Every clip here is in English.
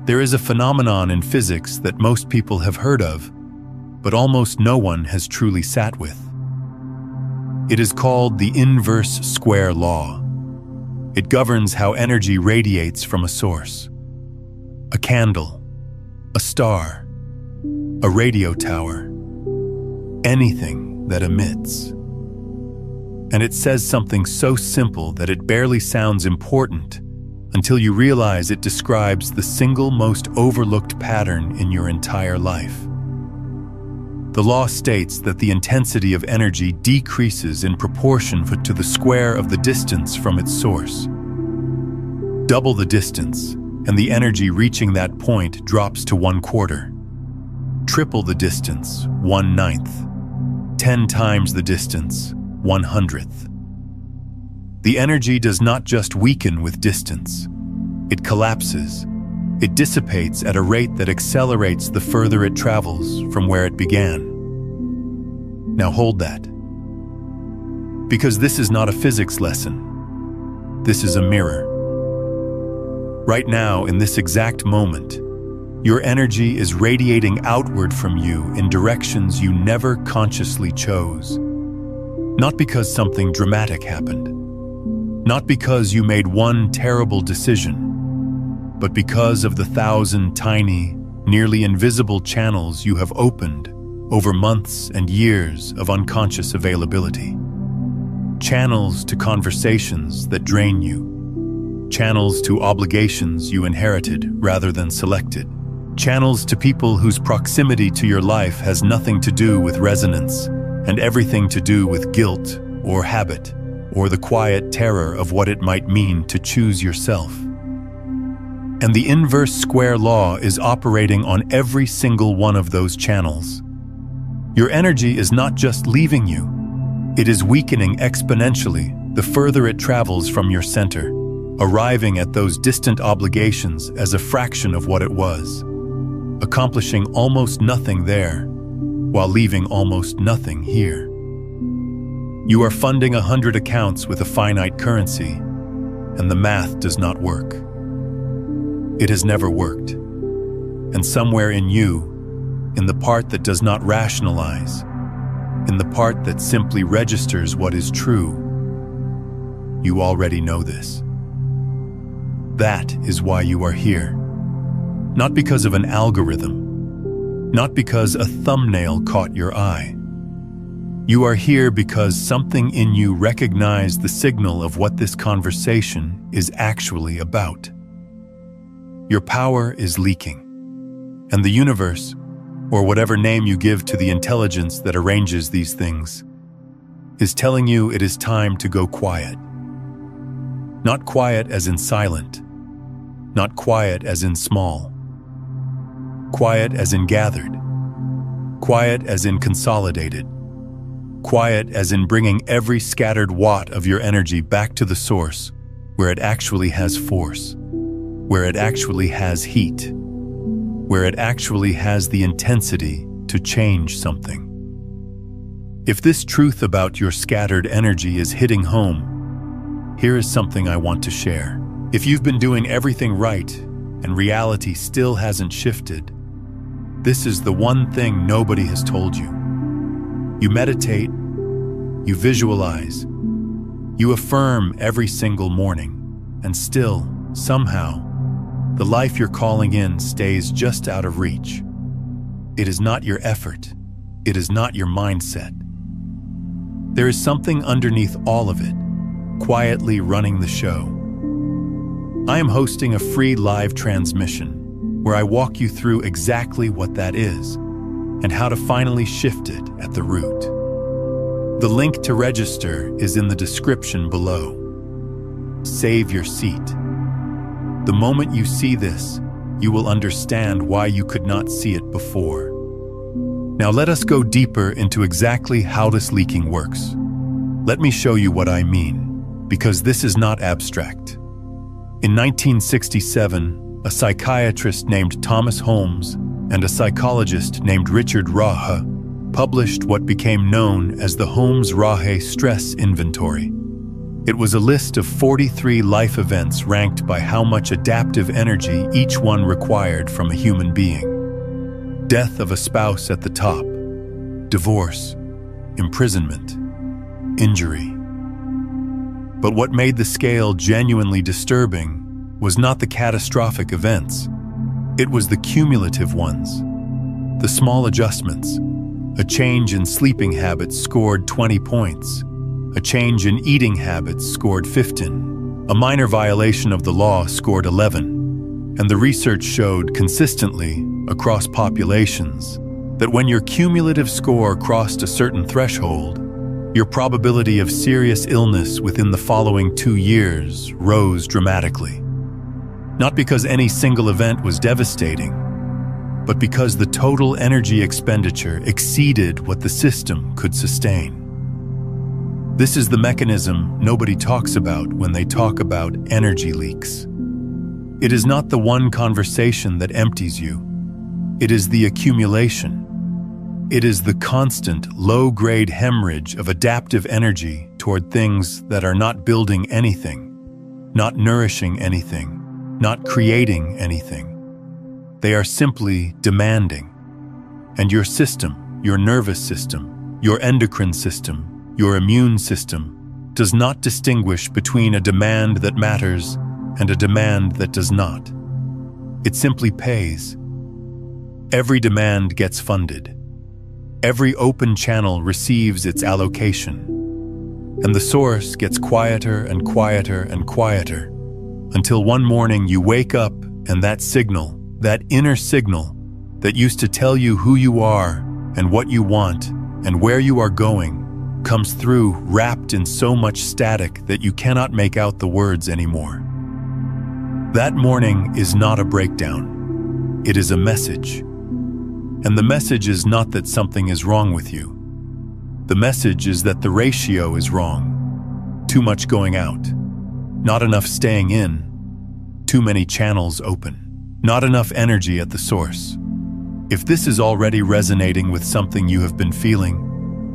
There is a phenomenon in physics that most people have heard of, but almost no one has truly sat with. It is called the inverse square law. It governs how energy radiates from a source. A candle, a star, a radio tower, anything that emits. And it says something so simple that it barely sounds important until you realize it describes the single most overlooked pattern in your entire life. The law states that the intensity of energy decreases in proportion to the square of the distance from its source. Double the distance, and the energy reaching that point drops to 1/4. Triple the distance, 1/9. 10 times the distance, 1/100th. The energy does not just weaken with distance. It collapses. It dissipates at a rate that accelerates the further it travels from where it began. Now hold that. Because this is not a physics lesson. This is a mirror. Right now, in this exact moment, your energy is radiating outward from you in directions you never consciously chose. Not because something dramatic happened. Not because you made one terrible decision, but because of the 1,000 tiny, nearly invisible channels you have opened over months and years of unconscious availability. Channels to conversations that drain you. Channels to obligations you inherited rather than selected. Channels to people whose proximity to your life has nothing to do with resonance and everything to do with guilt or habit or the quiet terror of what it might mean to choose yourself. And the inverse square law is operating on every single one of those channels. Your energy is not just leaving you, it is weakening exponentially the further it travels from your center, arriving at those distant obligations as a fraction of what it was, accomplishing almost nothing there, while leaving almost nothing here. You are funding 100 accounts with a finite currency, and the math does not work. It has never worked. And somewhere in you, in the part that does not rationalize, in the part that simply registers what is true, you already know this. That is why you are here. Not because of an algorithm, not because a thumbnail caught your eye. You are here because something in you recognized the signal of what this conversation is actually about. Your power is leaking, and the universe, or whatever name you give to the intelligence that arranges these things, is telling you it is time to go quiet. Not quiet as in silent, not quiet as in small, quiet as in gathered, quiet as in consolidated, quiet as in bringing every scattered watt of your energy back to the source where it actually has force, where it actually has heat, where it actually has the intensity to change something. If this truth about your scattered energy is hitting home, here is something I want to share. If you've been doing everything right and reality still hasn't shifted, this is the one thing nobody has told you. You meditate, you visualize, you affirm every single morning, and still, somehow, the life you're calling in stays just out of reach. It is not your effort. It is not your mindset. There is something underneath all of it, quietly running the show. I am hosting a free live transmission where I walk you through exactly what that is and how to finally shift it at the root. The link to register is in the description below. Save your seat. The moment you see this, you will understand why you could not see it before. Now let us go deeper into exactly how this leaking works. Let me show you what I mean, because this is not abstract. In 1967, a psychiatrist named Thomas Holmes and a psychologist named Richard Rahe published what became known as the Holmes-Rahe Stress Inventory. It was a list of 43 life events ranked by how much adaptive energy each one required from a human being. Death of a spouse at the top, divorce, imprisonment, injury. But what made the scale genuinely disturbing was not the catastrophic events. It was the cumulative ones. The small adjustments. A change in sleeping habits scored 20 points. A change in eating habits scored 15. A minor violation of the law scored 11. And the research showed consistently, across populations, that when your cumulative score crossed a certain threshold, your probability of serious illness within the following 2 years rose dramatically. Not because any single event was devastating, but because the total energy expenditure exceeded what the system could sustain. This is the mechanism nobody talks about when they talk about energy leaks. It is not the one conversation that empties you. It is the accumulation. It is the constant, low-grade hemorrhage of adaptive energy toward things that are not building anything, not nourishing anything, not creating anything. They are simply demanding. And your system, your nervous system, your endocrine system, your immune system, does not distinguish between a demand that matters and a demand that does not. It simply pays. Every demand gets funded. Every open channel receives its allocation. And the source gets quieter and quieter and quieter, until one morning you wake up and that signal, that inner signal that used to tell you who you are and what you want and where you are going, comes through wrapped in so much static that you cannot make out the words anymore. That morning is not a breakdown. It is a message. And the message is not that something is wrong with you. The message is that the ratio is wrong. Too much going out. Not enough staying in. Too many channels open. Not enough energy at the source. If this is already resonating with something you have been feeling,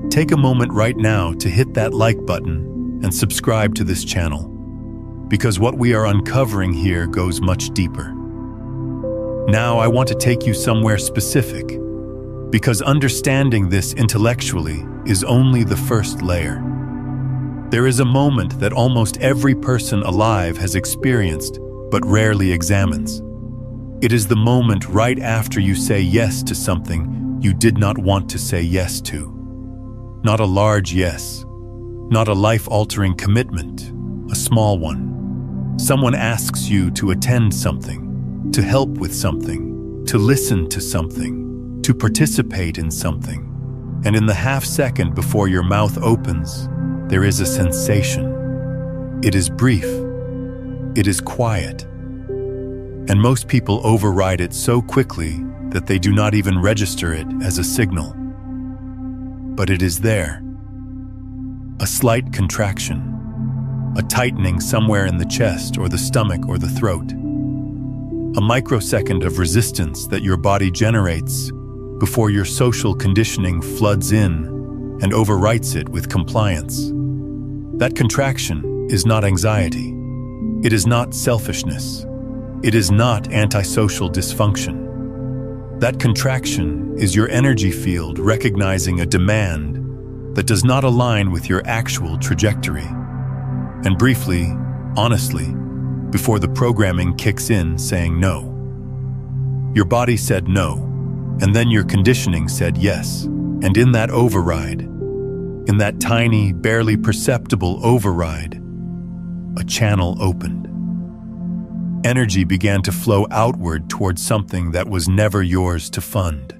take a moment right now to hit that like button and subscribe to this channel, because what we are uncovering here goes much deeper. Now I want to take you somewhere specific, because understanding this intellectually is only the first layer. There is a moment that almost every person alive has experienced, but rarely examines. It is the moment right after you say yes to something you did not want to say yes to. Not a large yes, not a life-altering commitment, a small one. Someone asks you to attend something, to help with something, to listen to something, to participate in something. And in the half-second before your mouth opens, there is a sensation. It is brief. It is quiet. And most people override it so quickly that they do not even register it as a signal. But it is there. A slight contraction. A tightening somewhere in the chest or the stomach or the throat. A microsecond of resistance that your body generates before your social conditioning floods in and overwrites it with compliance. That contraction is not anxiety. It is not selfishness. It is not antisocial dysfunction. That contraction is your energy field recognizing a demand that does not align with your actual trajectory. And briefly, honestly, before the programming kicks in saying no. Your body said no, and then your conditioning said yes. And in that override, in that tiny, barely perceptible override, a channel opened. Energy began to flow outward towards something that was never yours to fund.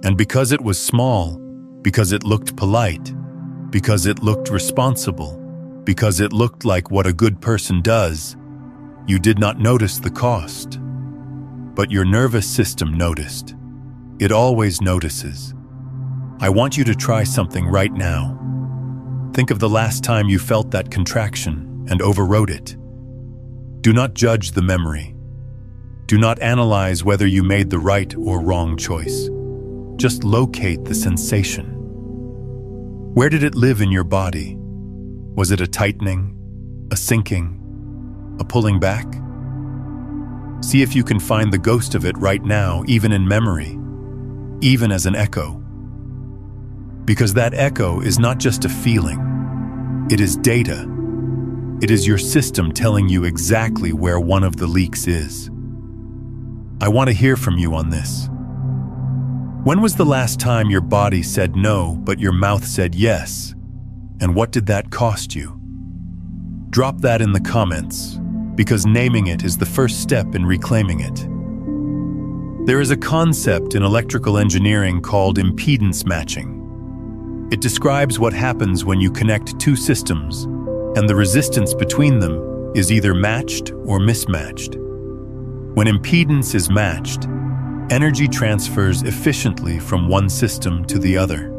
And because it was small, because it looked polite, because it looked responsible, because it looked like what a good person does, you did not notice the cost. But your nervous system noticed. It always notices. I want you to try something right now. Think of the last time you felt that contraction and overrode it. Do not judge the memory. Do not analyze whether you made the right or wrong choice. Just locate the sensation. Where did it live in your body? Was it a tightening, a sinking, a pulling back? See if you can find the ghost of it right now, even in memory, even as an echo. Because that echo is not just a feeling, it is data. It is your system telling you exactly where one of the leaks is. I want to hear from you on this. When was the last time your body said no, but your mouth said yes? And what did that cost you? Drop that in the comments, because naming it is the first step in reclaiming it. There is a concept in electrical engineering called impedance matching. It describes what happens when you connect two systems, and the resistance between them is either matched or mismatched. When impedance is matched, energy transfers efficiently from one system to the other.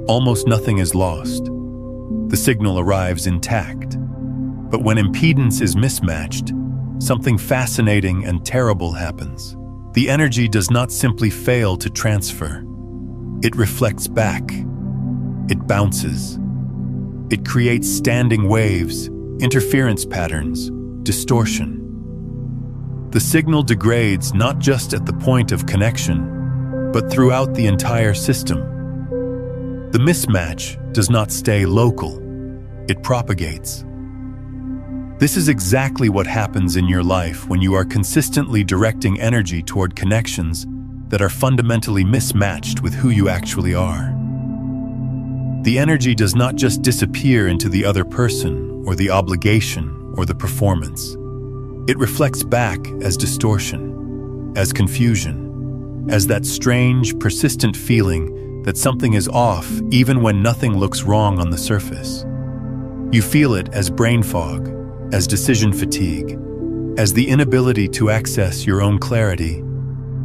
Almost nothing is lost. The signal arrives intact. But when impedance is mismatched, something fascinating and terrible happens. The energy does not simply fail to transfer. It reflects back. It bounces. It creates standing waves, interference patterns, distortion. The signal degrades not just at the point of connection, but throughout the entire system. The mismatch does not stay local. It propagates. This is exactly what happens in your life when you are consistently directing energy toward connections that are fundamentally mismatched with who you actually are. The energy does not just disappear into the other person or the obligation or the performance. It reflects back as distortion, as confusion, as that strange, persistent feeling that something is off even when nothing looks wrong on the surface. You feel it as brain fog, as decision fatigue, as the inability to access your own clarity,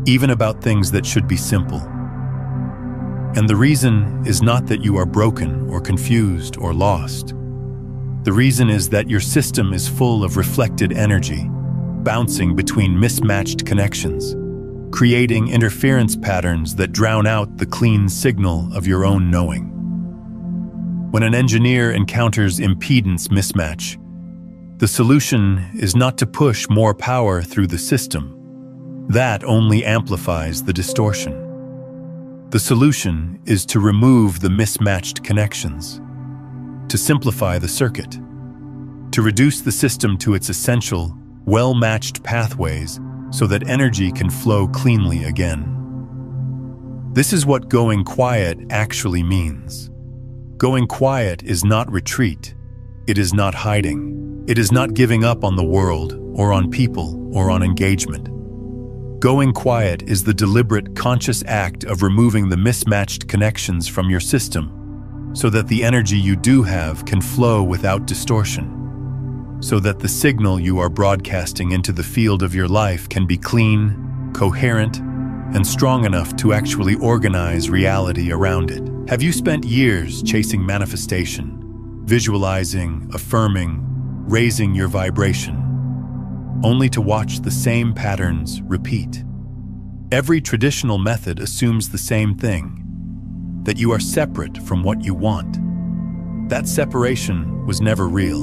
even about things that should be simple. And the reason is not that you are broken or confused or lost. The reason is that your system is full of reflected energy, bouncing between mismatched connections, creating interference patterns that drown out the clean signal of your own knowing. When an engineer encounters impedance mismatch, the solution is not to push more power through the system. That only amplifies the distortion. The solution is to remove the mismatched connections, to simplify the circuit, to reduce the system to its essential, well-matched pathways so that energy can flow cleanly again. This is what going quiet actually means. Going quiet is not retreat. It is not hiding. It is not giving up on the world or on people or on engagement. Going quiet is the deliberate, conscious act of removing the mismatched connections from your system so that the energy you do have can flow without distortion, so that the signal you are broadcasting into the field of your life can be clean, coherent, and strong enough to actually organize reality around it. Have you spent years chasing manifestation, visualizing, affirming, raising your vibration, only to watch the same patterns repeat? Every traditional method assumes the same thing, that you are separate from what you want. That separation was never real.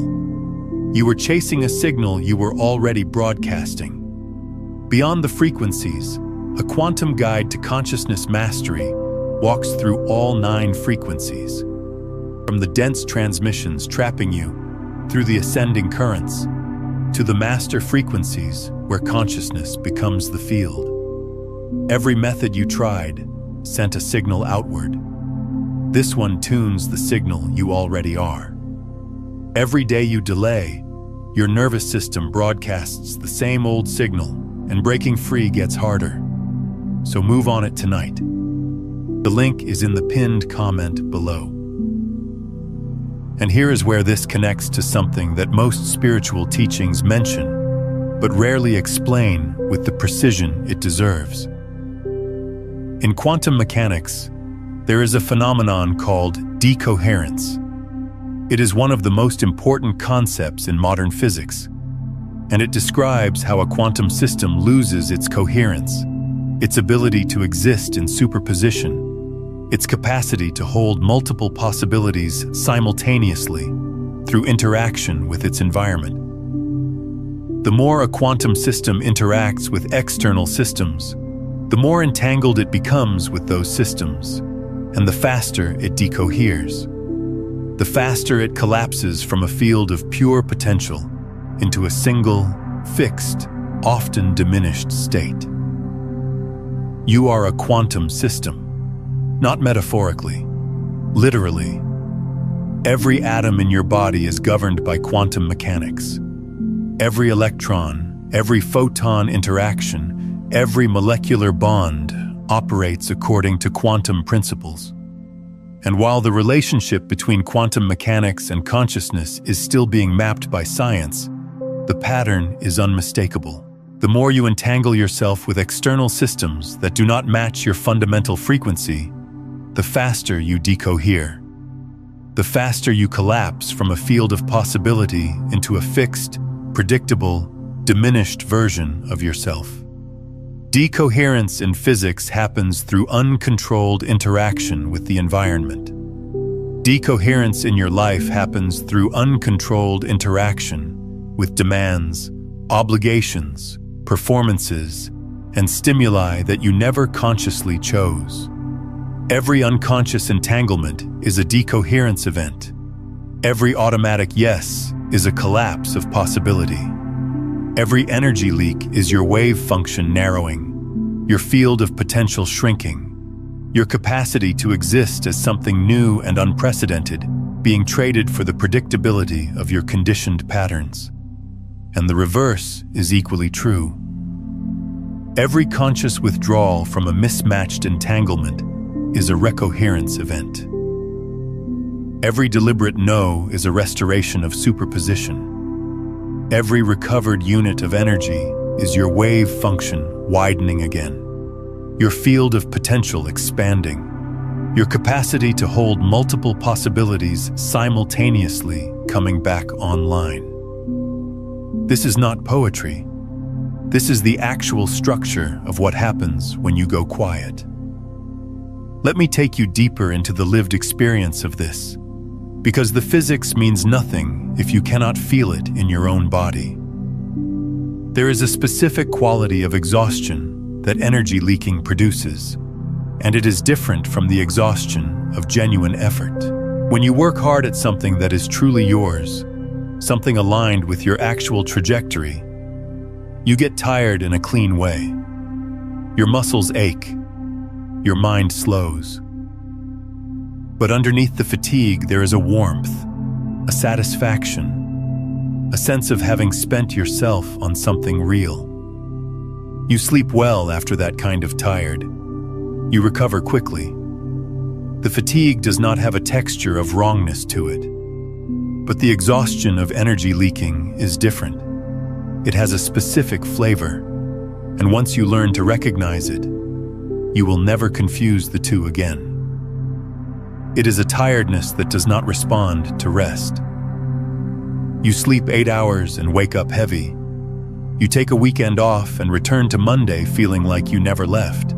You were chasing a signal you were already broadcasting. Beyond the frequencies, a quantum guide to consciousness mastery walks through all 9 frequencies, from the dense transmissions trapping you through the ascending currents, to the master frequencies where consciousness becomes the field. Every method you tried sent a signal outward. This one tunes the signal you already are. Every day you delay, your nervous system broadcasts the same old signal, and breaking free gets harder. So move on it tonight. The link is in the pinned comment below. And here is where this connects to something that most spiritual teachings mention, but rarely explain with the precision it deserves. In quantum mechanics, there is a phenomenon called decoherence. It is one of the most important concepts in modern physics, and it describes how a quantum system loses its coherence, its ability to exist in superposition, its capacity to hold multiple possibilities simultaneously through interaction with its environment. The more a quantum system interacts with external systems, the more entangled it becomes with those systems, and the faster it decoheres. The faster it collapses from a field of pure potential into a single, fixed, often diminished state. You are a quantum system, not metaphorically, literally. Every atom in your body is governed by quantum mechanics. Every electron, every photon interaction, every molecular bond operates according to quantum principles. And while the relationship between quantum mechanics and consciousness is still being mapped by science, the pattern is unmistakable. The more you entangle yourself with external systems that do not match your fundamental frequency, the faster you decohere. The faster you collapse from a field of possibility into a fixed, predictable, diminished version of yourself. Decoherence in physics happens through uncontrolled interaction with the environment. Decoherence in your life happens through uncontrolled interaction with demands, obligations, performances, and stimuli that you never consciously chose. Every unconscious entanglement is a decoherence event. Every automatic yes is a collapse of possibility. Every energy leak is your wave function narrowing, your field of potential shrinking, your capacity to exist as something new and unprecedented being traded for the predictability of your conditioned patterns. And the reverse is equally true. Every conscious withdrawal from a mismatched entanglement is a recoherence event. Every deliberate no is a restoration of superposition. Every recovered unit of energy is your wave function widening again, your field of potential expanding, your capacity to hold multiple possibilities simultaneously coming back online. This is not poetry. This is the actual structure of what happens when you go quiet. Let me take you deeper into the lived experience of this, because the physics means nothing if you cannot feel it in your own body. There is a specific quality of exhaustion that energy leaking produces, and it is different from the exhaustion of genuine effort. When you work hard at something that is truly yours, something aligned with your actual trajectory, you get tired in a clean way. Your muscles ache, your mind slows. But underneath the fatigue, there is a warmth, a satisfaction, a sense of having spent yourself on something real. You sleep well after that kind of tired. You recover quickly. The fatigue does not have a texture of wrongness to it. But the exhaustion of energy leaking is different. It has a specific flavor, and once you learn to recognize it, you will never confuse the two again. It is a tiredness that does not respond to rest. You sleep 8 hours and wake up heavy. You take a weekend off and return to Monday feeling like you never left.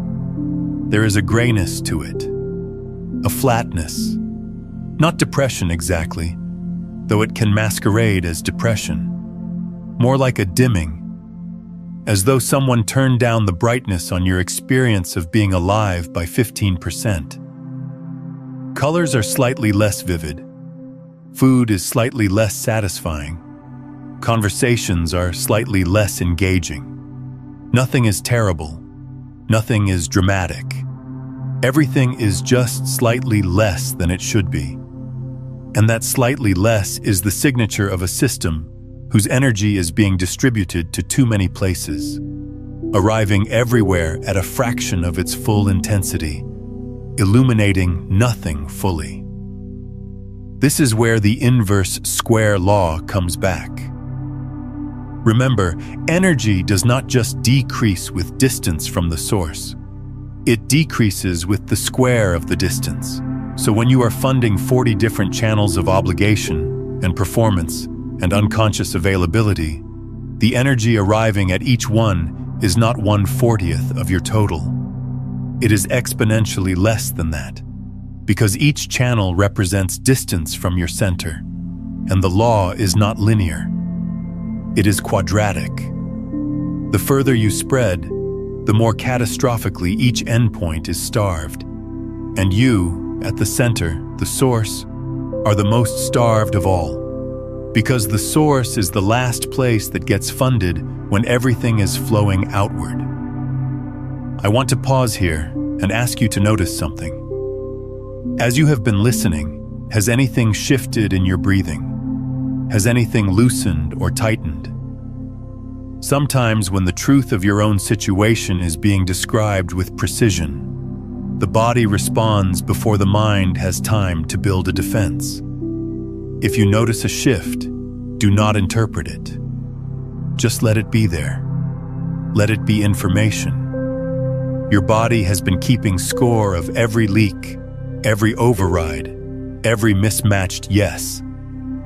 There is a grayness to it, a flatness. Not depression exactly, though it can masquerade as depression. More like a dimming, as though someone turned down the brightness on your experience of being alive by 15%. Colors are slightly less vivid. Food is slightly less satisfying. Conversations are slightly less engaging. Nothing is terrible. Nothing is dramatic. Everything is just slightly less than it should be. And that slightly less is the signature of a system whose energy is being distributed to too many places, arriving everywhere at a fraction of its full intensity, illuminating nothing fully. This is where the inverse square law comes back. Remember, energy does not just decrease with distance from the source. It decreases with the square of the distance. So when you are funding 40 different channels of obligation and performance and unconscious availability, the energy arriving at each one is not 1/40th of your total. It is exponentially less than that, because each channel represents distance from your center. And the law is not linear. It is quadratic. The further you spread, the more catastrophically each endpoint is starved. And you, at the center, the source, are the most starved of all. Because the source is the last place that gets funded when everything is flowing outward. I want to pause here and ask you to notice something. As you have been listening, has anything shifted in your breathing? Has anything loosened or tightened? Sometimes when the truth of your own situation is being described with precision, the body responds before the mind has time to build a defense. If you notice a shift, do not interpret it. Just let it be there. Let it be information. Your body has been keeping score of every leak, every override, every mismatched yes,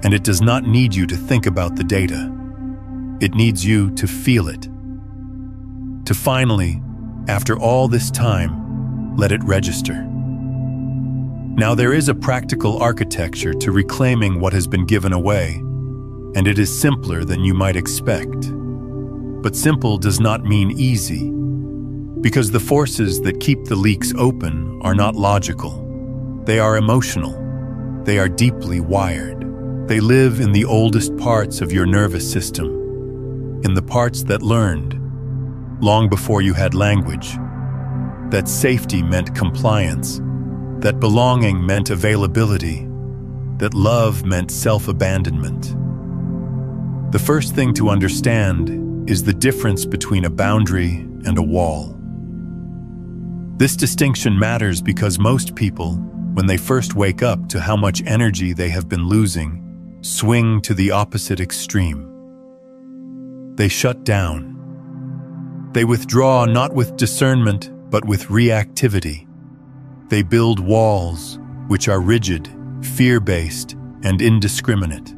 and it does not need you to think about the data. It needs you to feel it. To finally, after all this time, let it register. Now there is a practical architecture to reclaiming what has been given away, and it is simpler than you might expect. But simple does not mean easy, because the forces that keep the leaks open are not logical. They are emotional. They are deeply wired. They live in the oldest parts of your nervous system, in the parts that learned, long before you had language, that safety meant compliance, that belonging meant availability, that love meant self-abandonment. The first thing to understand is the difference between a boundary and a wall. This distinction matters because most people, when they first wake up to how much energy they have been losing, swing to the opposite extreme. They shut down. They withdraw not with discernment, but with reactivity. They build walls, which are rigid, fear-based, and indiscriminate.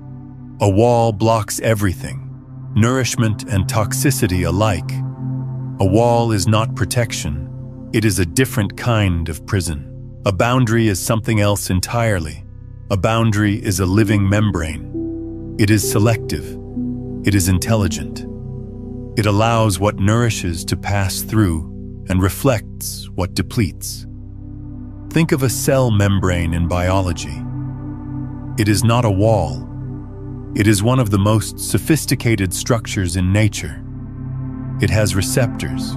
A wall blocks everything, nourishment and toxicity alike. A wall is not protection. It is a different kind of prison. A boundary is something else entirely. A boundary is a living membrane. It is selective. It is intelligent. It allows what nourishes to pass through and reflects what depletes. Think of a cell membrane in biology. It is not a wall. It is one of the most sophisticated structures in nature. It has receptors.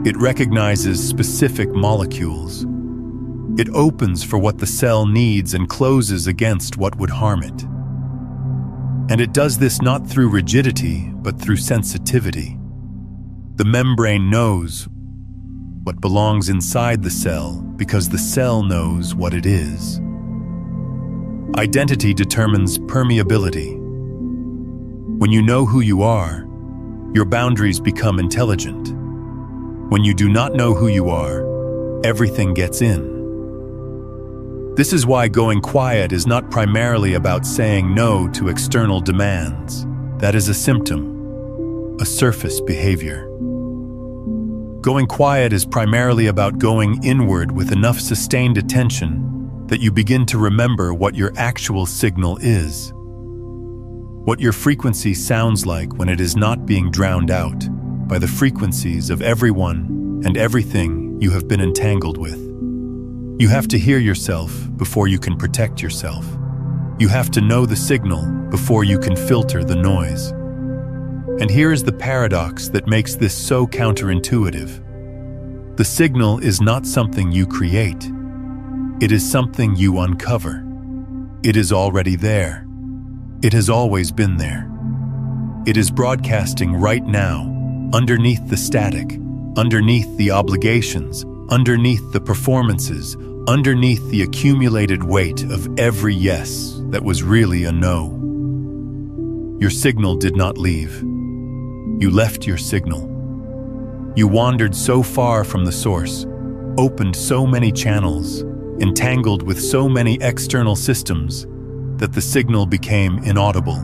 It recognizes specific molecules. It opens for what the cell needs and closes against what would harm it. And it does this not through rigidity, but through sensitivity. The membrane knows what belongs inside the cell because the cell knows what it is. Identity determines permeability. When you know who you are, your boundaries become intelligent. When you do not know who you are, everything gets in. This is why going quiet is not primarily about saying no to external demands. That is a symptom, a surface behavior. Going quiet is primarily about going inward with enough sustained attention that you begin to remember what your actual signal is. What your frequency sounds like when it is not being drowned out by the frequencies of everyone and everything you have been entangled with. You have to hear yourself before you can protect yourself. You have to know the signal before you can filter the noise. And here is the paradox that makes this so counterintuitive. The signal is not something you create. It is something you uncover. It is already there. It has always been there. It is broadcasting right now, underneath the static, underneath the obligations, underneath the performances, underneath the accumulated weight of every yes that was really a no. Your signal did not leave. You left your signal. You wandered so far from the source, opened so many channels, entangled with so many external systems that the signal became inaudible.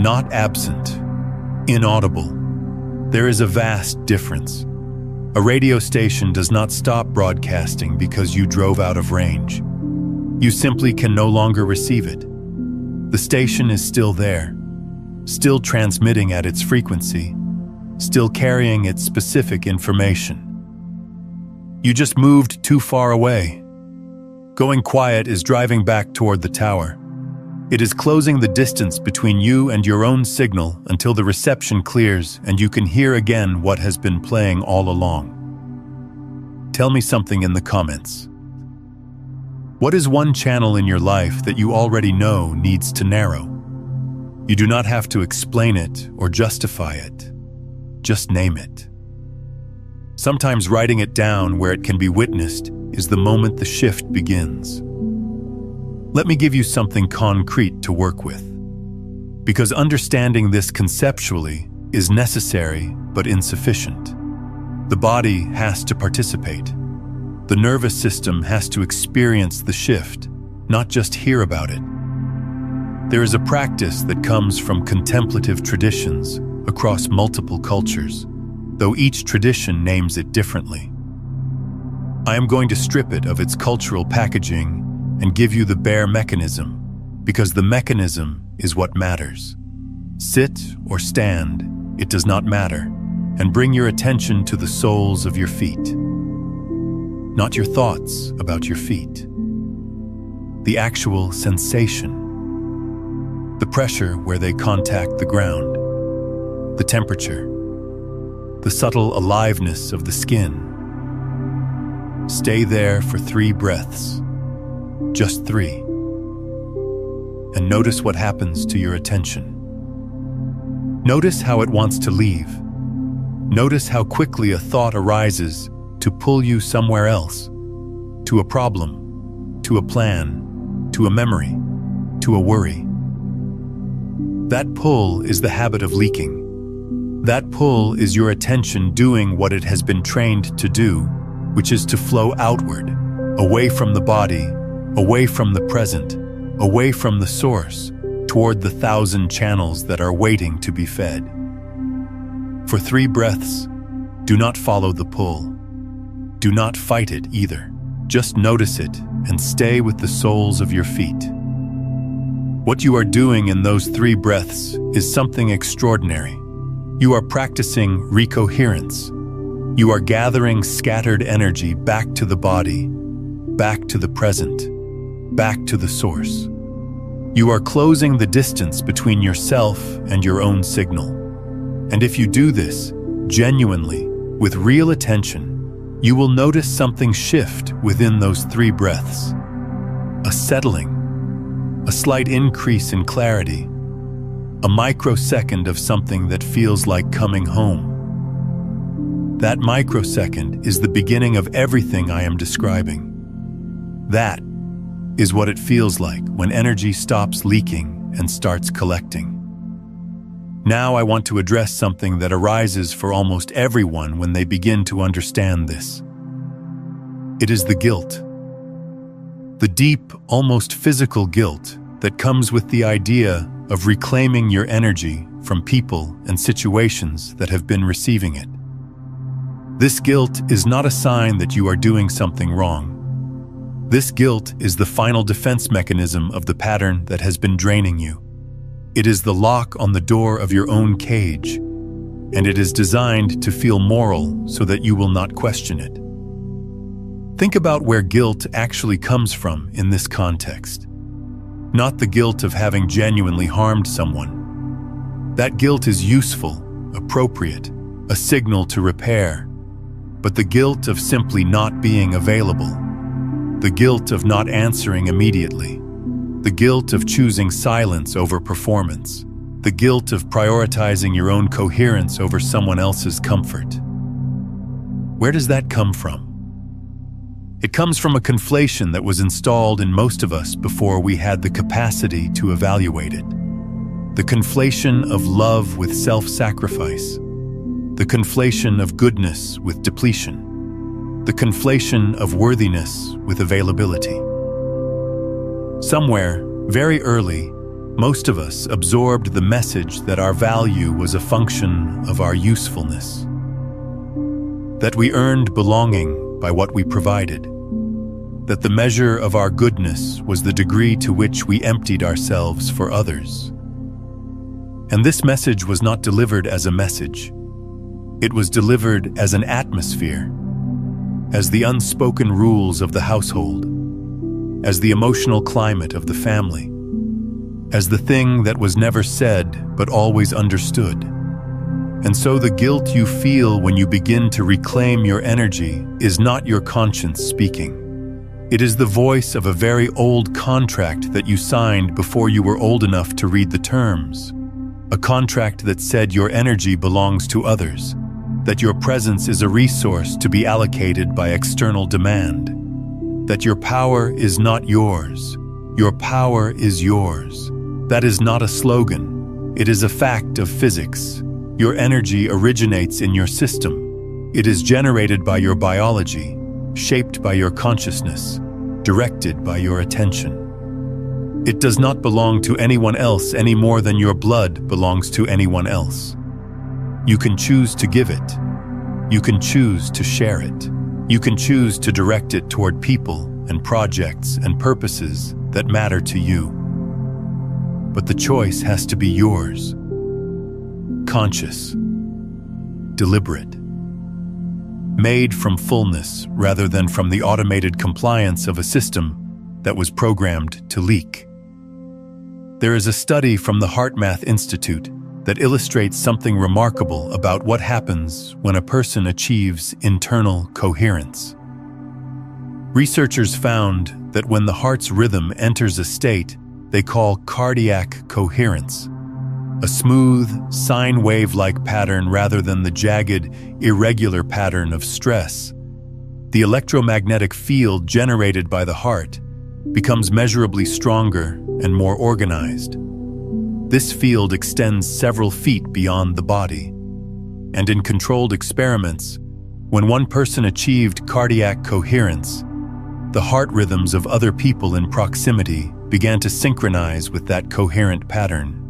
Not absent, inaudible. There is a vast difference. A radio station does not stop broadcasting because you drove out of range. You simply can no longer receive it. The station is still there, still transmitting at its frequency, still carrying its specific information. You just moved too far away. Going quiet is driving back toward the tower. It is closing the distance between you and your own signal until the reception clears and you can hear again what has been playing all along. Tell me something in the comments. What is one channel in your life that you already know needs to narrow? You do not have to explain it or justify it. Just name it. Sometimes writing it down where it can be witnessed is the moment the shift begins. Let me give you something concrete to work with. Because understanding this conceptually is necessary but insufficient. The body has to participate. The nervous system has to experience the shift, not just hear about it. There is a practice that comes from contemplative traditions across multiple cultures, though each tradition names it differently. I am going to strip it of its cultural packaging and give you the bare mechanism, because the mechanism is what matters. Sit or stand, it does not matter, and bring your attention to the soles of your feet. Not your thoughts about your feet. The actual sensation. The pressure where they contact the ground. The temperature. The subtle aliveness of the skin. Stay there for 3 breaths. Just 3. And notice what happens to your attention. Notice how it wants to leave. Notice how quickly a thought arises to pull you somewhere else, to a problem, to a plan, to a memory, to a worry. That pull is the habit of leaking. That pull is your attention doing what it has been trained to do, which is to flow outward, away from the body, away from the present, away from the source, toward the 1,000 channels that are waiting to be fed. For 3 breaths, do not follow the pull. Do not fight it either. Just notice it and stay with the soles of your feet. What you are doing in those 3 breaths is something extraordinary. You are practicing recoherence. You are gathering scattered energy back to the body, back to the present, back to the source. You are closing the distance between yourself and your own signal. And if you do this, genuinely, with real attention, you will notice something shift within those 3 breaths. A settling, a slight increase in clarity, a microsecond of something that feels like coming home. That microsecond is the beginning of everything I am describing. That is what it feels like when energy stops leaking and starts collecting. Now I want to address something that arises for almost everyone when they begin to understand this. It is the guilt. The deep, almost physical guilt that comes with the idea of reclaiming your energy from people and situations that have been receiving it. This guilt is not a sign that you are doing something wrong. This guilt is the final defense mechanism of the pattern that has been draining you. It is the lock on the door of your own cage, and it is designed to feel moral so that you will not question it. Think about where guilt actually comes from in this context. Not the guilt of having genuinely harmed someone. That guilt is useful, appropriate, a signal to repair, but the guilt of simply not being available, the guilt of not answering immediately, the guilt of choosing silence over performance, the guilt of prioritizing your own coherence over someone else's comfort. Where does that come from? It comes from a conflation that was installed in most of us before we had the capacity to evaluate it. The conflation of love with self-sacrifice. The conflation of goodness with depletion. The conflation of worthiness with availability. Somewhere, very early, most of us absorbed the message that our value was a function of our usefulness. That we earned belonging by what we provided. that the measure of our goodness was the degree to which we emptied ourselves for others. And this message was not delivered as a message. It was delivered as an atmosphere, as the unspoken rules of the household, as the emotional climate of the family, as the thing that was never said but always understood. And so the guilt you feel when you begin to reclaim your energy is not your conscience speaking. It is the voice of a very old contract that you signed before you were old enough to read the terms. A contract that said your energy belongs to others, that your presence is a resource to be allocated by external demand, that your power is not yours. Your power is yours. That is not a slogan. It is a fact of physics. Your energy originates in your system. It is generated by your biology, shaped by your consciousness, directed by your attention. It does not belong to anyone else any more than your blood belongs to anyone else. You can choose to give it. You can choose to share it. You can choose to direct it toward people and projects and purposes that matter to you. But the choice has to be yours. Conscious, deliberate, made from fullness rather than from the automated compliance of a system that was programmed to leak. There is a study from the HeartMath Institute that illustrates something remarkable about what happens when a person achieves internal coherence. Researchers found that when the heart's rhythm enters a state they call cardiac coherence, a smooth, sine wave-like pattern rather than the jagged, irregular pattern of stress, the electromagnetic field generated by the heart becomes measurably stronger and more organized. This field extends several feet beyond the body. And in controlled experiments, when one person achieved cardiac coherence, the heart rhythms of other people in proximity began to synchronize with that coherent pattern.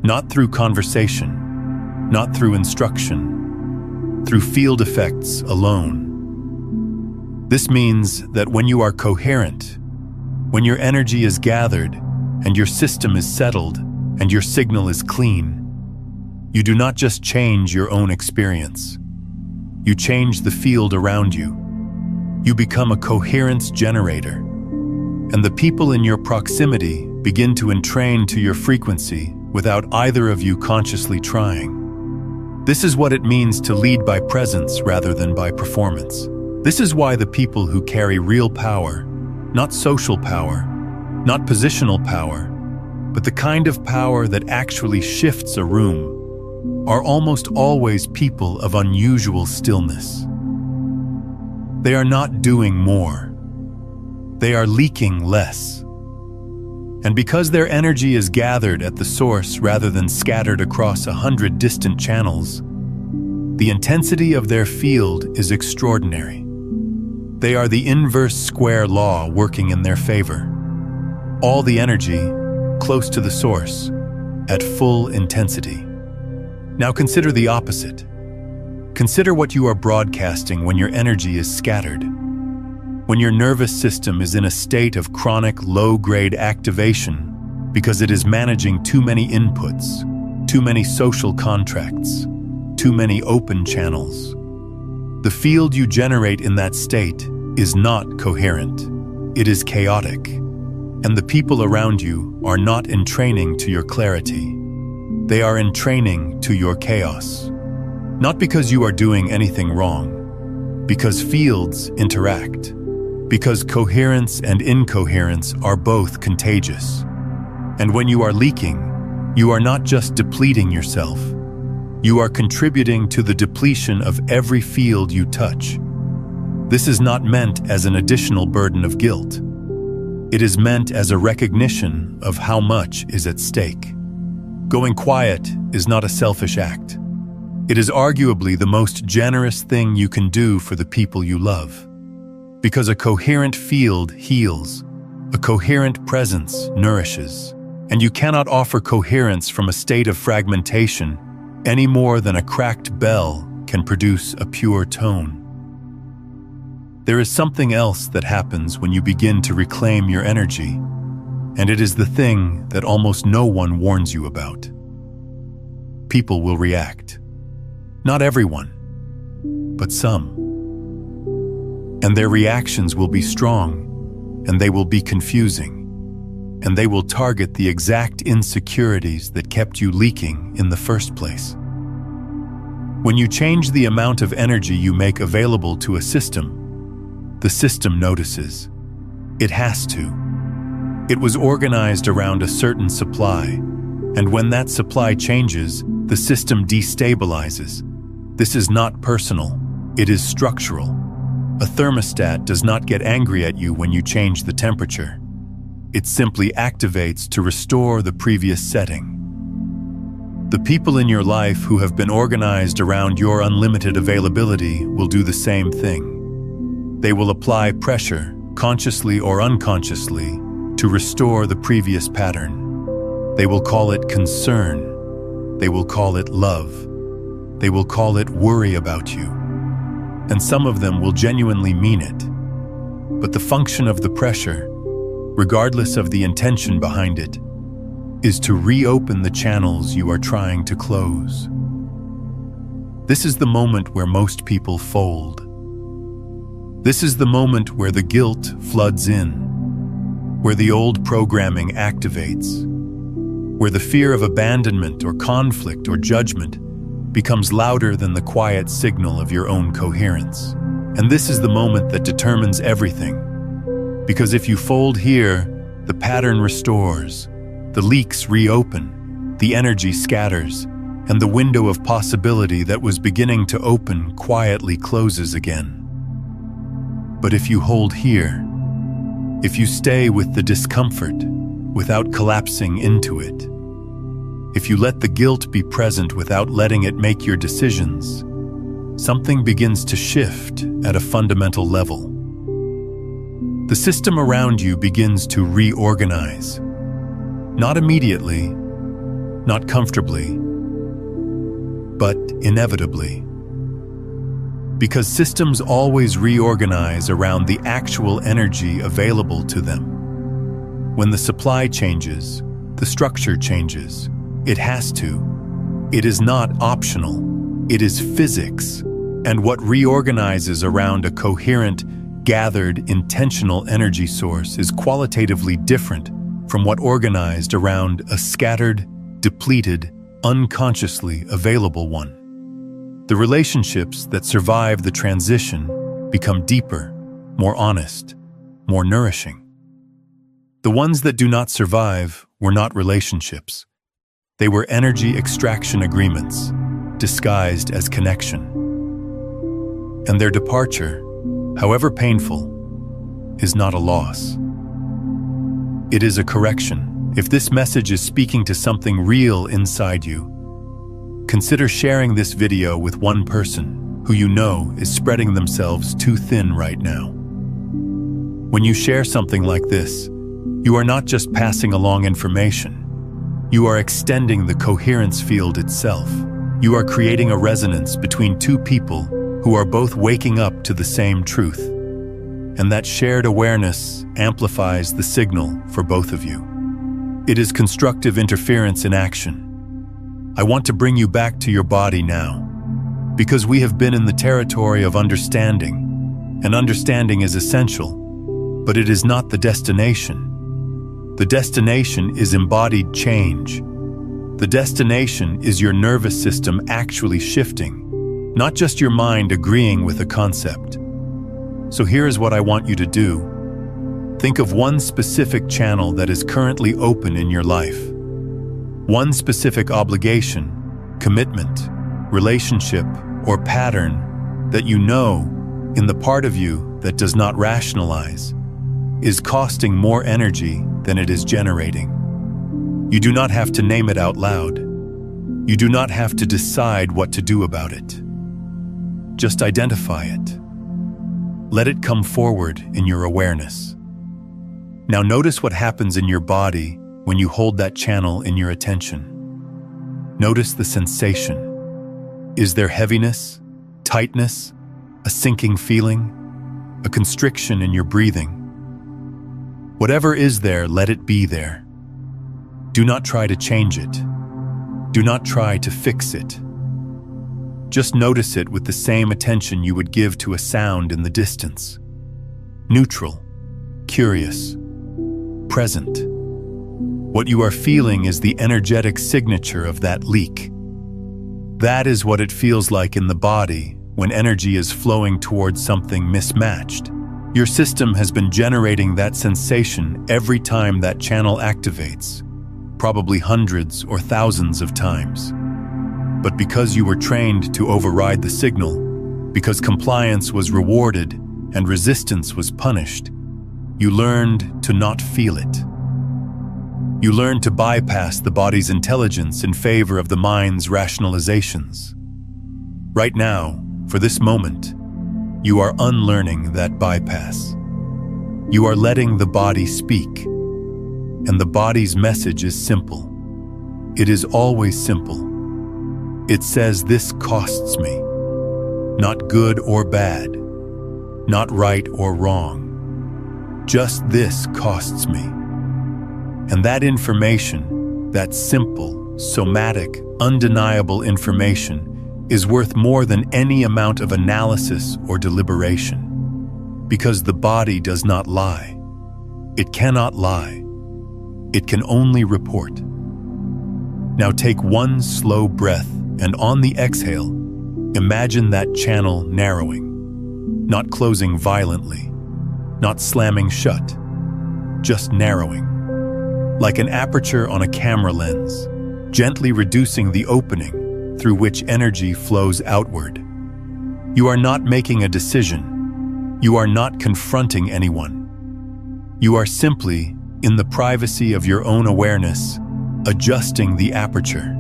Not through conversation, not through instruction, through field effects alone. This means that when you are coherent, when your energy is gathered and your system is settled and your signal is clean, you do not just change your own experience. You change the field around you. You become a coherence generator, and the people in your proximity begin to entrain to your frequency without either of you consciously trying. This is what it means to lead by presence rather than by performance. This is why the people who carry real power, not social power, not positional power, but the kind of power that actually shifts a room, are almost always people of unusual stillness. They are not doing more. They are leaking less. And because their energy is gathered at the source rather than scattered across 100 distant channels, the intensity of their field is extraordinary. They are the inverse square law working in their favor. All the energy, close to the source, at full intensity. Now consider the opposite. Consider what you are broadcasting when your energy is scattered. When your nervous system is in a state of chronic low-grade activation because it is managing too many inputs, too many social contracts, too many open channels. The field you generate in that state is not coherent. It is chaotic. And the people around you are not entraining to your clarity. They are entraining to your chaos. Not because you are doing anything wrong, because fields interact. Because coherence and incoherence are both contagious. And when you are leaking, you are not just depleting yourself. You are contributing to the depletion of every field you touch. This is not meant as an additional burden of guilt. It is meant as a recognition of how much is at stake. Going quiet is not a selfish act. It is arguably the most generous thing you can do for the people you love. Because a coherent field heals, a coherent presence nourishes, and you cannot offer coherence from a state of fragmentation any more than a cracked bell can produce a pure tone. There is something else that happens when you begin to reclaim your energy, and it is the thing that almost no one warns you about. People will react. Not everyone, but some. And their reactions will be strong, and they will be confusing, and they will target the exact insecurities that kept you leaking in the first place. When you change the amount of energy you make available to a system, the system notices. It has to. It was organized around a certain supply, and when that supply changes, the system destabilizes. This is not personal, it is structural. A thermostat does not get angry at you when you change the temperature. It simply activates to restore the previous setting. The people in your life who have been organized around your unlimited availability will do the same thing. They will apply pressure, consciously or unconsciously, to restore the previous pattern. They will call it concern. They will call it love. They will call it worry about you. And some of them will genuinely mean it. But the function of the pressure, regardless of the intention behind it, is to reopen the channels you are trying to close. This is the moment where most people fold. This is the moment where the guilt floods in, where the old programming activates, where the fear of abandonment or conflict or judgment becomes louder than the quiet signal of your own coherence. And this is the moment that determines everything. Because if you fold here, the pattern restores, the leaks reopen, the energy scatters, and the window of possibility that was beginning to open quietly closes again. But if you hold here, if you stay with the discomfort without collapsing into it, if you let the guilt be present without letting it make your decisions, something begins to shift at a fundamental level. The system around you begins to reorganize. Not immediately, not comfortably, but inevitably. Because systems always reorganize around the actual energy available to them. When the supply changes, the structure changes. It has to. It is not optional. It is physics. And what reorganizes around a coherent, gathered, intentional energy source is qualitatively different from what organized around a scattered, depleted, unconsciously available one. The relationships that survive the transition become deeper, more honest, more nourishing. The ones that do not survive were not relationships. They were energy extraction agreements, disguised as connection. And their departure, however painful, is not a loss. It is a correction. If this message is speaking to something real inside you, consider sharing this video with one person who you know is spreading themselves too thin right now. When you share something like this, you are not just passing along information. You are extending the coherence field itself. You are creating a resonance between two people who are both waking up to the same truth. And that shared awareness amplifies the signal for both of you. It is constructive interference in action. I want to bring you back to your body now, because we have been in the territory of understanding, and understanding is essential, but it is not the destination. The destination is embodied change. The destination is your nervous system actually shifting, not just your mind agreeing with a concept. So here is what I want you to do. Think of one specific channel that is currently open in your life. One specific obligation, commitment, relationship, or pattern that you know, in the part of you that does not rationalize, is costing more energy than it is generating. You do not have to name it out loud. You do not have to decide what to do about it. Just identify it. Let it come forward in your awareness. Now notice what happens in your body when you hold that channel in your attention. Notice the sensation. Is there heaviness, tightness, a sinking feeling, a a constriction in your breathing. Whatever is there, let it be there. Do not try to change it. Do not try to fix it. Just notice it with the same attention you would give to a sound in the distance. Neutral, curious, present. What you are feeling is the energetic signature of that leak. That is what it feels like in the body when energy is flowing towards something mismatched. Your system has been generating that sensation every time that channel activates, probably hundreds or thousands of times. But because you were trained to override the signal, because compliance was rewarded and resistance was punished, you learned to not feel it. You learned to bypass the body's intelligence in favor of the mind's rationalizations. Right now, for this moment, you are unlearning that bypass. You are letting the body speak, and the body's message is simple. It is always simple. It says, "This costs me." Not good or bad, not right or wrong. Just this costs me. And that information, that simple, somatic, undeniable information, is worth more than any amount of analysis or deliberation. Because the body does not lie. It cannot lie. It can only report. Now take one slow breath, and on the exhale, imagine that channel narrowing, not closing violently, not slamming shut, just narrowing. Like an aperture on a camera lens, gently reducing the opening through which energy flows outward. You are not making a decision. You are not confronting anyone. You are simply, in the privacy of your own awareness, adjusting the aperture,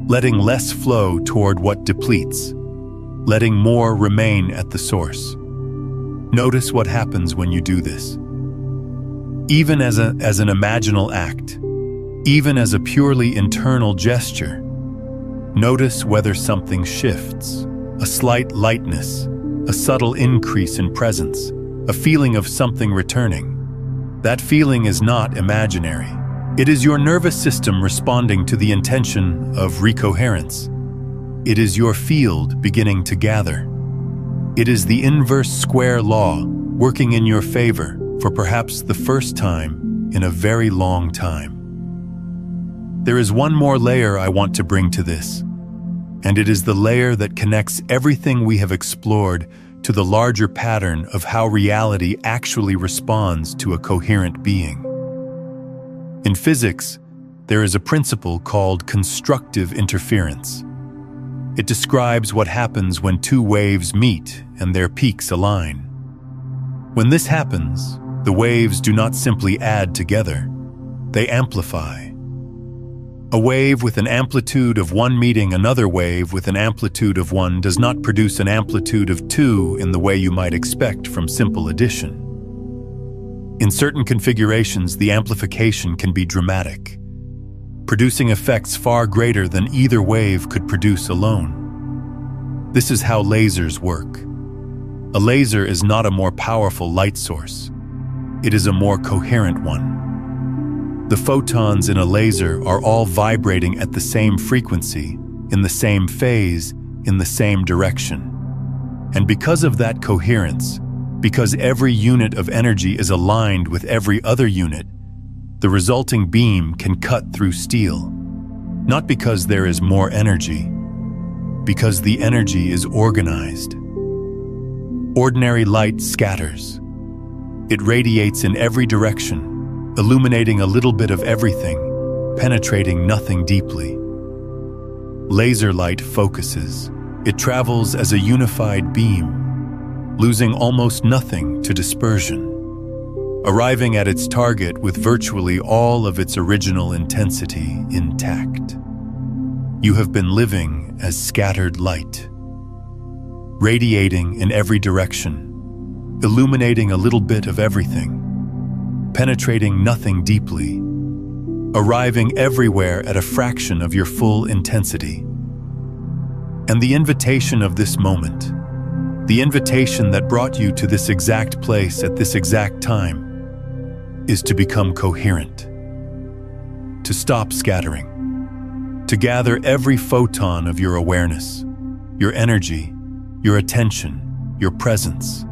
letting less flow toward what depletes, letting more remain at the source. Notice what happens when you do this. Even as an imaginal act, even as a purely internal gesture, notice whether something shifts, a slight lightness, a subtle increase in presence, a feeling of something returning. That feeling is not imaginary. It is your nervous system responding to the intention of recoherence. It is your field beginning to gather. It is the inverse square law working in your favor for perhaps the first time in a very long time. There is one more layer I want to bring to this, and it is the layer that connects everything we have explored to the larger pattern of how reality actually responds to a coherent being. In physics, there is a principle called constructive interference. It describes what happens when two waves meet and their peaks align. When this happens, the waves do not simply add together, they amplify. A wave with an amplitude of 1 meeting another wave with an amplitude of 1 does not produce an amplitude of 2 in the way you might expect from simple addition. In certain configurations, the amplification can be dramatic, producing effects far greater than either wave could produce alone. This is how lasers work. A laser is not a more powerful light source. It is a more coherent one. The photons in a laser are all vibrating at the same frequency, in the same phase, in the same direction. And because of that coherence, because every unit of energy is aligned with every other unit, the resulting beam can cut through steel. Not because there is more energy, because the energy is organized. Ordinary light scatters. It radiates in every direction, illuminating a little bit of everything, penetrating nothing deeply. Laser light focuses. It travels as a unified beam, losing almost nothing to dispersion, arriving at its target with virtually all of its original intensity intact. You have been living as scattered light, radiating in every direction, illuminating a little bit of everything, penetrating nothing deeply, arriving everywhere at a fraction of your full intensity. And the invitation of this moment, The invitation that brought you to this exact place at this exact time is to become coherent, to stop scattering, to gather every photon of your awareness, your energy, your attention, your presence,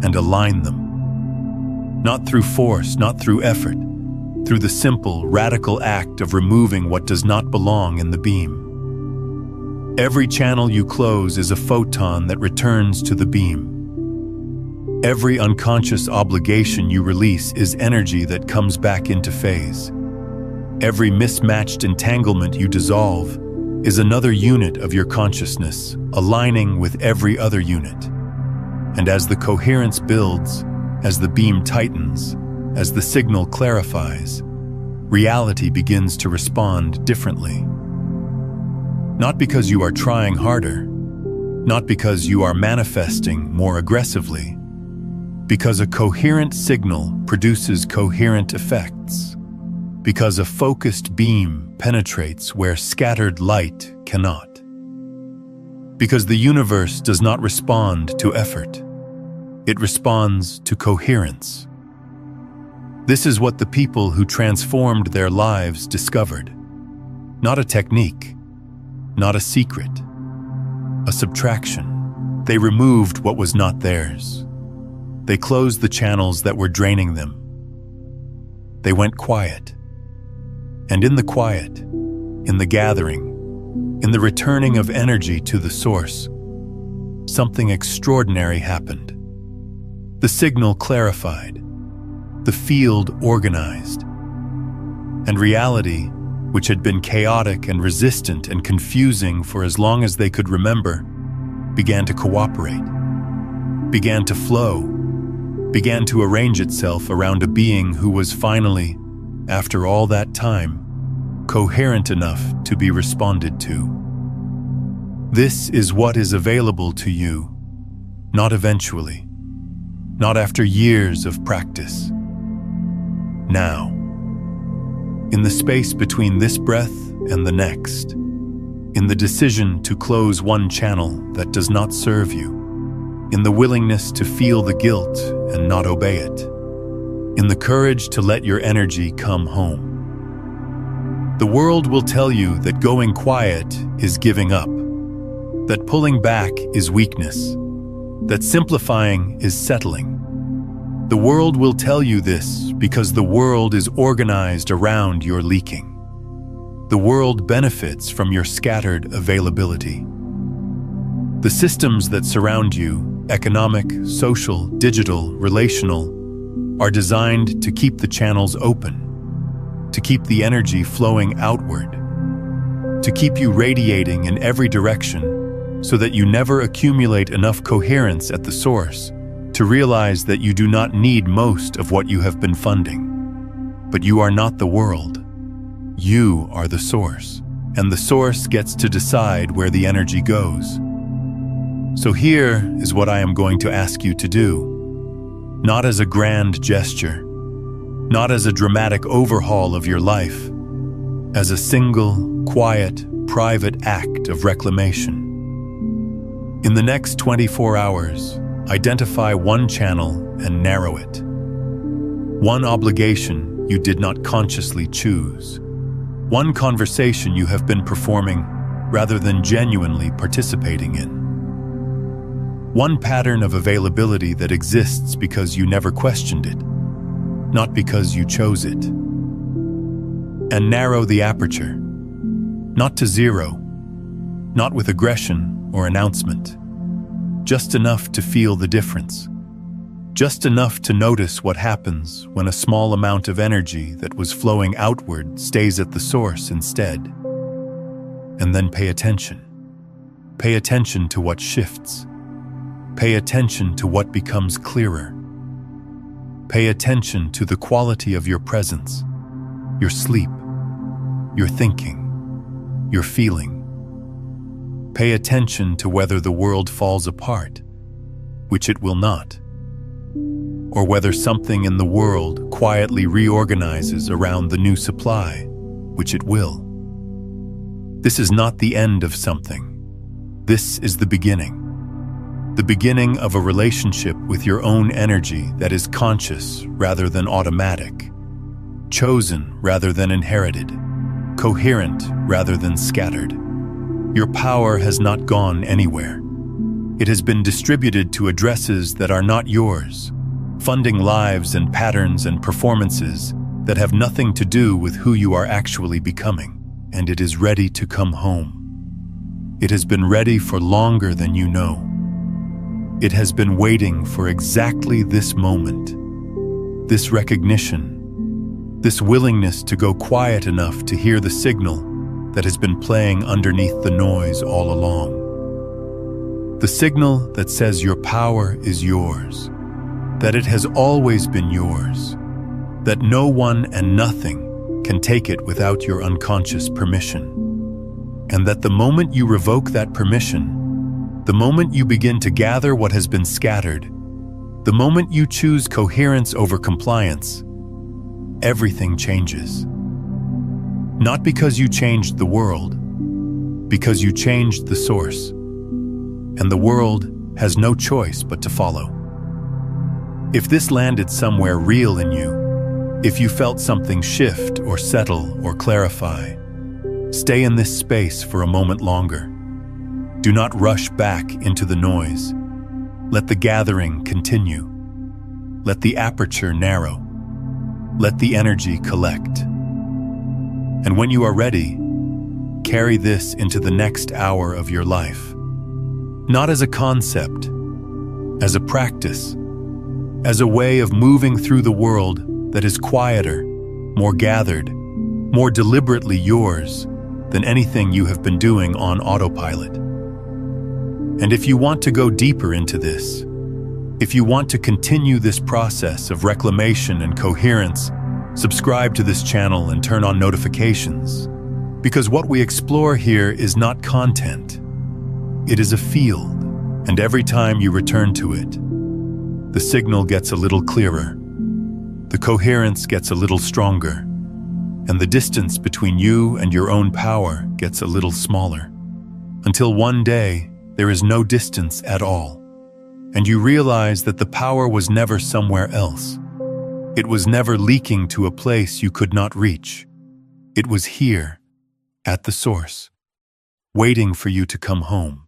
and align them. Not through force, not through effort, through the simple, radical act of removing what does not belong in the beam. Every channel you close is a photon that returns to the beam. Every unconscious obligation you release is energy that comes back into phase. Every mismatched entanglement you dissolve is another unit of your consciousness, aligning with every other unit. And as the coherence builds, as the beam tightens, as the signal clarifies, reality begins to respond differently. Not because you are trying harder, not because you are manifesting more aggressively, because a coherent signal produces coherent effects, because a focused beam penetrates where scattered light cannot, because the universe does not respond to effort, it responds to coherence. This is what the people who transformed their lives discovered. Not a technique, not a secret, a subtraction. They removed what was not theirs. They closed the channels that were draining them. They went quiet. And in the quiet, in the gathering, in the returning of energy to the source, something extraordinary happened. The signal clarified. The field organized, and reality, which had been chaotic and resistant and confusing for as long as they could remember, began to cooperate, began to flow, began to arrange itself around a being who was finally, after all that time, coherent enough to be responded to. This is what is available to you, not eventually, not after years of practice. Now, in the space between this breath and the next, in the decision to close one channel that does not serve you, in the willingness to feel the guilt and not obey it, in the courage to let your energy come home. The world will tell you that going quiet is giving up, that pulling back is weakness, that simplifying is settling. The world will tell you this because the world is organized around your leaking. The world benefits from your scattered availability. The systems that surround you, economic, social, digital, relational, are designed to keep the channels open, to keep the energy flowing outward, to keep you radiating in every direction so that you never accumulate enough coherence at the source to realize that you do not need most of what you have been funding. But you are not the world. You are the source, and the source gets to decide where the energy goes. So here is what I am going to ask you to do. Not as a grand gesture, not as a dramatic overhaul of your life, as a single, quiet, private act of reclamation. In the next 24 hours, identify one channel and narrow it. One obligation you did not consciously choose. One conversation you have been performing rather than genuinely participating in. One pattern of availability that exists because you never questioned it, not because you chose it. And narrow the aperture, not to zero, not with aggression or announcement, just enough to feel the difference, just enough to notice what happens when a small amount of energy that was flowing outward stays at the source instead. And then pay attention. Pay attention to what shifts. Pay attention to what becomes clearer. Pay attention to the quality of your presence, your sleep, your thinking, your feeling. Pay attention to whether the world falls apart, which it will not, or whether something in the world quietly reorganizes around the new supply, which it will. This is not the end of something. This is the beginning. The beginning of a relationship with your own energy that is conscious rather than automatic, chosen rather than inherited, coherent rather than scattered. Your power has not gone anywhere. It has been distributed to addresses that are not yours, funding lives and patterns and performances that have nothing to do with who you are actually becoming, and it is ready to come home. It has been ready for longer than you know. It has been waiting for exactly this moment, this recognition, this willingness to go quiet enough to hear the signal that has been playing underneath the noise all along. The signal that says your power is yours, that it has always been yours, that no one and nothing can take it without your unconscious permission, and that the moment you revoke that permission, the moment you begin to gather what has been scattered, the moment you choose coherence over compliance, everything changes. Not because you changed the world, because you changed the source, and the world has no choice but to follow. If this landed somewhere real in you, if you felt something shift or settle or clarify, stay in this space for a moment longer. Do not rush back into the noise. Let the gathering continue. Let the aperture narrow. Let the energy collect. And when you are ready, carry this into the next hour of your life. Not as a concept, as a practice, as a way of moving through the world that is quieter, more gathered, more deliberately yours than anything you have been doing on autopilot. And if you want to go deeper into this, if you want to continue this process of reclamation and coherence, subscribe to this channel and turn on notifications. Because what we explore here is not content. It is a field, and every time you return to it, the signal gets a little clearer, the coherence gets a little stronger, and the distance between you and your own power gets a little smaller, until one day, there is no distance at all, and you realize that the power was never somewhere else. It was never leaking to a place you could not reach. It was here, at the source, waiting for you to come home.